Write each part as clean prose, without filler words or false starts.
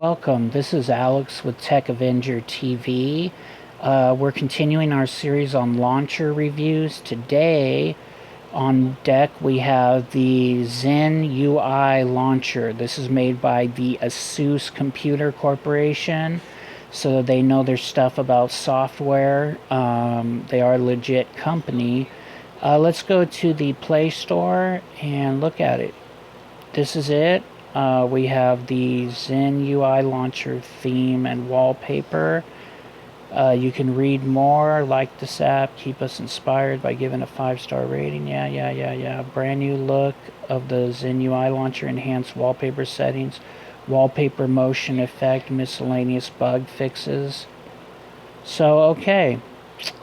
Welcome, this is Alex with Tech Avenger TV. We're continuing our series on launcher reviews. Today on deck we have the ZenUI launcher. This is made by the ASUS Computer Corporation, so they know their stuff about software. They are a legit company. Let's go to the Play Store and look at it. This is it. We have the ZenUI launcher theme and wallpaper. You can read more, like this app, keep us inspired by giving a 5-star rating. Yeah. Brand new look of the ZenUI launcher, enhanced wallpaper settings, wallpaper motion effect, miscellaneous bug fixes. So, okay,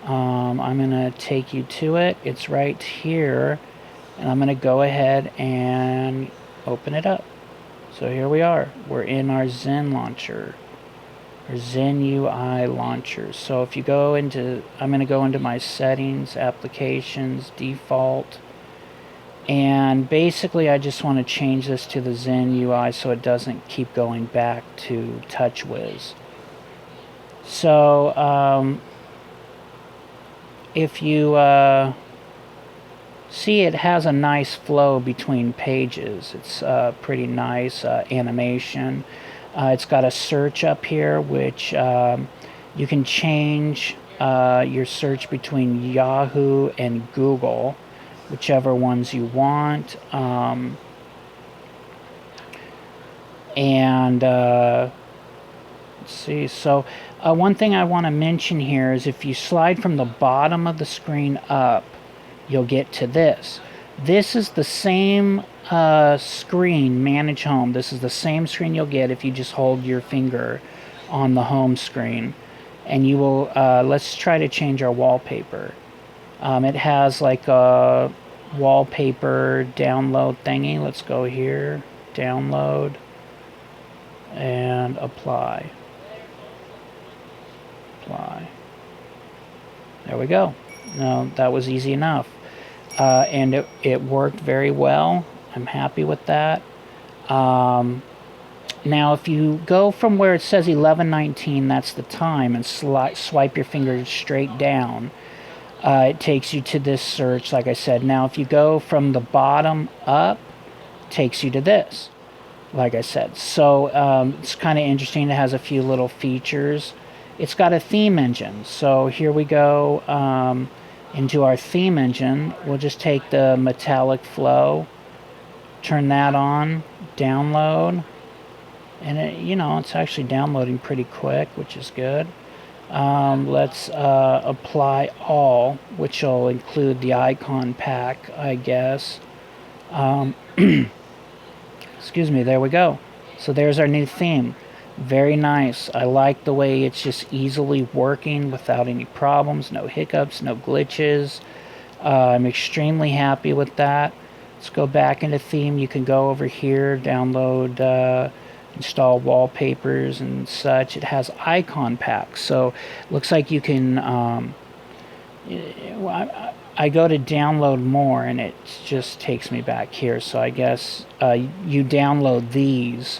I'm going to take you to it. It's right here, and I'm going to go ahead and open it up. So here we are. We're in our Zen launcher, or ZenUI launcher. So if you go into, I'm going to go into my settings, applications, default, and basically I just want to change this to the ZenUI so it doesn't keep going back to TouchWiz. So if you see, it has a nice flow between pages. It's pretty nice animation. It's got a search up here, which you can change your search between Yahoo and Google, whichever ones you want. Let's see. So one thing I want to mention here is if you slide from the bottom of the screen up, you'll get to this. This is the same screen, Manage Home. This is the same screen you'll get if you just hold your finger on the home screen. And you will, let's try to change our wallpaper. It has like a wallpaper download thingy. Let's go here, download, and apply. Apply. There we go. No, that was easy enough. And it worked very well. I'm happy with that. Now, if you go from where it says 11:19, that's the time, and swipe your finger straight down, it takes you to this search, like I said. Now, if you go from the bottom up, it takes you to this, like I said. So it's kind of interesting. It has a few little features. It's got a theme engine. So here we go into our theme engine. We'll just take the metallic flow, turn that on, download, and it's actually downloading pretty quick, which is good. Let's apply all, which will include the icon pack, I guess. Excuse me, there we go. So there's our new theme. Very nice. I like the way it's just easily working without any problems, no hiccups, no glitches. I'm extremely happy with that. Let's go back into theme. You can go over here, download, install wallpapers and such. It has icon packs, so it looks like you can I go to download more and it just takes me back here. So I guess you download these,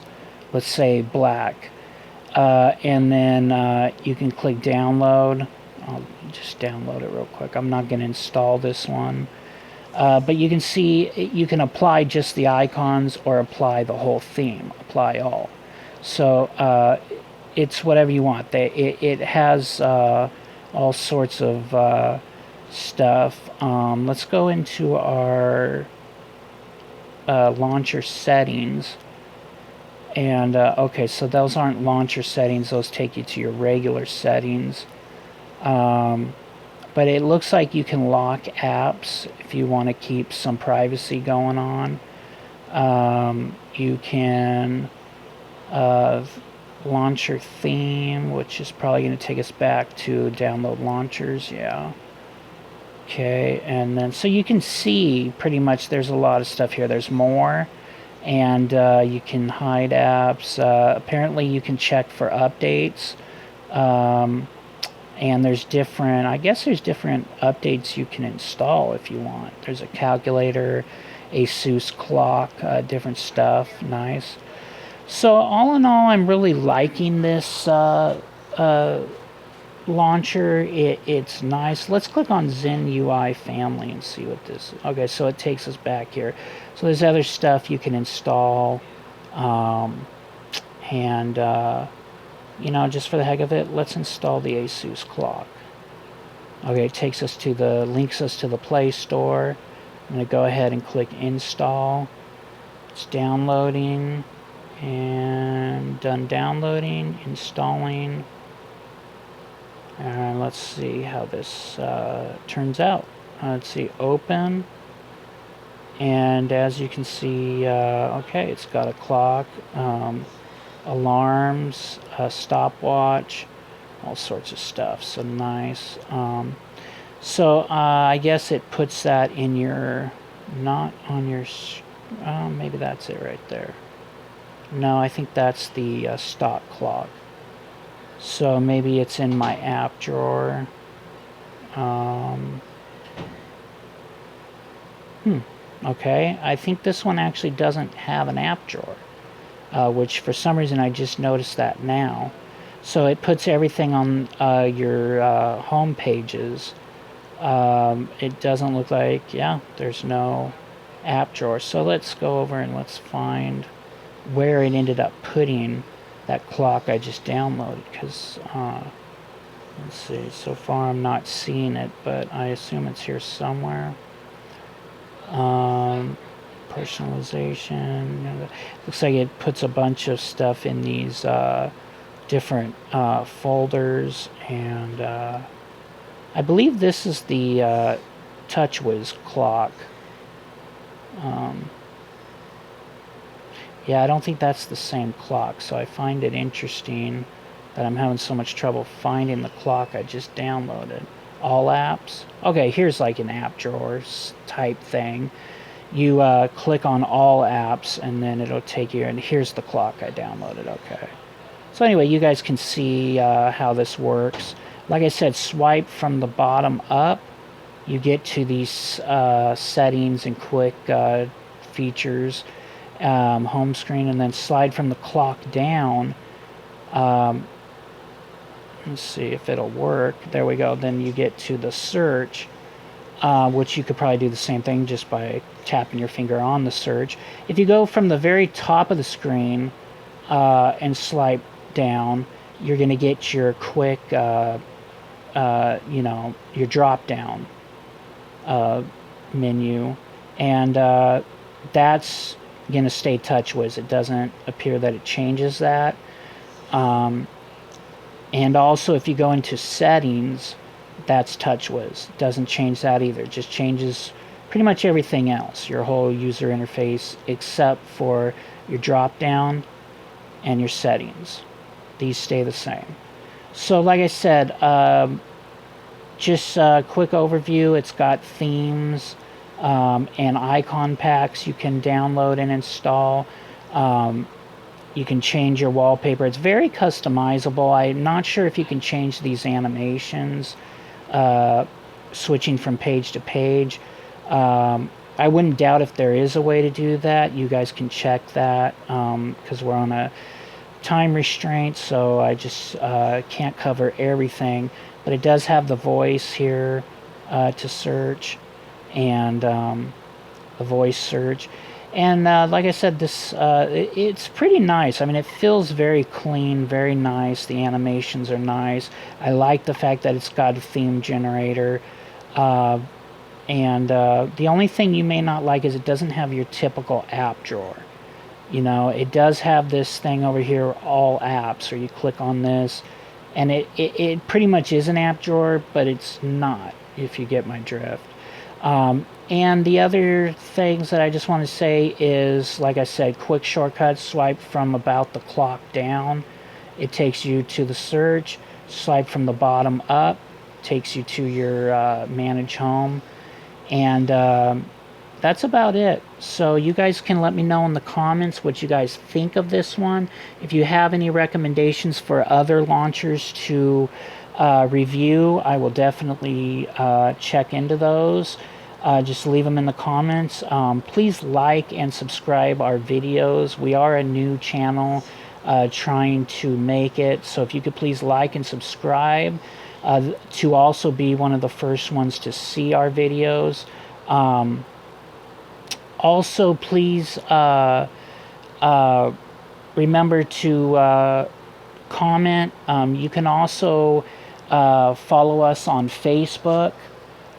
let's say black, and then you can click download. I'll just download it real quick. I'm not going to install this one, but you can see you can apply just the icons or apply the whole theme, apply all. So it's whatever you want. It has all sorts of stuff. Let's go into our launcher settings. And okay, so those aren't launcher settings. Those take you to your regular settings. But it looks like you can lock apps if you want to keep some privacy going on. You can launch your theme, which is probably going to take us back to download launchers. Yeah. Okay, and then so you can see pretty much there's a lot of stuff here. There's more. And you can hide apps. Apparently you can check for updates. And there's different, I guess there's different updates you can install if you want. There's a calculator, ASUS clock, different stuff. Nice. So all in all, I'm really liking this launcher. It's nice. Let's click on ZenUI family and see what this is. Okay, so it takes us back here. So there's other stuff you can install. And you know, just for the heck of it, let's install the ASUS clock. Okay, it takes us to links us to the Play Store. I'm going to go ahead and click install. It's downloading, and done downloading, installing. And let's see how this turns out. Let's see, open. And as you can see, okay, it's got a clock, alarms, a stopwatch, all sorts of stuff. So nice. So I guess it puts that in your, not on your, maybe that's it right there. No, I think that's the stock clock. So maybe it's in my app drawer. Okay, I think this one actually doesn't have an app drawer, which for some reason I just noticed that now. So it puts everything on your home pages. It doesn't look like, yeah, there's no app drawer. So let's go over and let's find where it ended up putting that clock I just downloaded, because let's see, so far I'm not seeing it, but I assume it's here somewhere. Personalization, looks like it puts a bunch of stuff in these different folders, and I believe this is the TouchWiz clock. Yeah, I don't think that's the same clock, so I find it interesting that I'm having so much trouble finding the clock I just downloaded. All apps. Okay, here's like an app drawers type thing. You click on all apps, and then it'll take you, and here's the clock I downloaded. Okay. So anyway, you guys can see how this works. Like I said, swipe from the bottom up. You get to these settings and quick features. Home screen, and then slide from the clock down. Let's see if it'll work. There we go. Then you get to the search, which you could probably do the same thing just by tapping your finger on the search. If you go from the very top of the screen and slide down, you're going to get your quick, you know, your drop down menu, and that's going to stay TouchWiz. It doesn't appear that it changes that. And also, if you go into settings, that's TouchWiz. It doesn't change that either. It just changes pretty much everything else, your whole user interface, except for your drop down and your settings. These stay the same. So like I said, just a quick overview. It's got themes and icon packs you can download and install. You can change your wallpaper. It's very customizable. I'm not sure if you can change these animations, switching from page to page. I wouldn't doubt if there is a way to do that. You guys can check that, because we're on a time restraint, so I just can't cover everything. But it does have the voice here to search, and the voice search. And like I said, this it's pretty nice. I mean, it feels very clean, very nice. The animations are nice. I like the fact that it's got a theme generator. And the only thing you may not like is it doesn't have your typical app drawer. You know, it does have this thing over here, all apps, or you click on this, and it pretty much is an app drawer, but it's not, if you get my drift. And the other things that I just want to say is, like I said, quick shortcuts. Swipe from about the clock down, it takes you to the search. Swipe from the bottom up, takes you to your manage home. And that's about it. So you guys can let me know in the comments what you guys think of this one. If you have any recommendations for other launchers to review, I will definitely check into those. just leave them in the comments. Please like and subscribe our videos. We are a new channel trying to make it, so if you could please like and subscribe to also be one of the first ones to see our videos. Also, please remember to comment. You can also follow us on Facebook.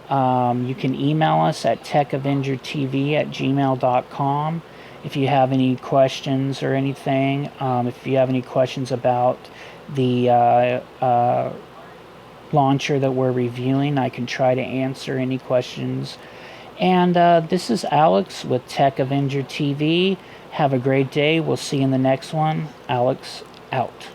You can email us at techavengertv@gmail.com if you have any questions or anything. If you have any questions about the launcher that we're reviewing, I can try to answer any questions. And this is Alex with Tech Avenger TV. Have a great day. We'll see you in the next one. Alex out.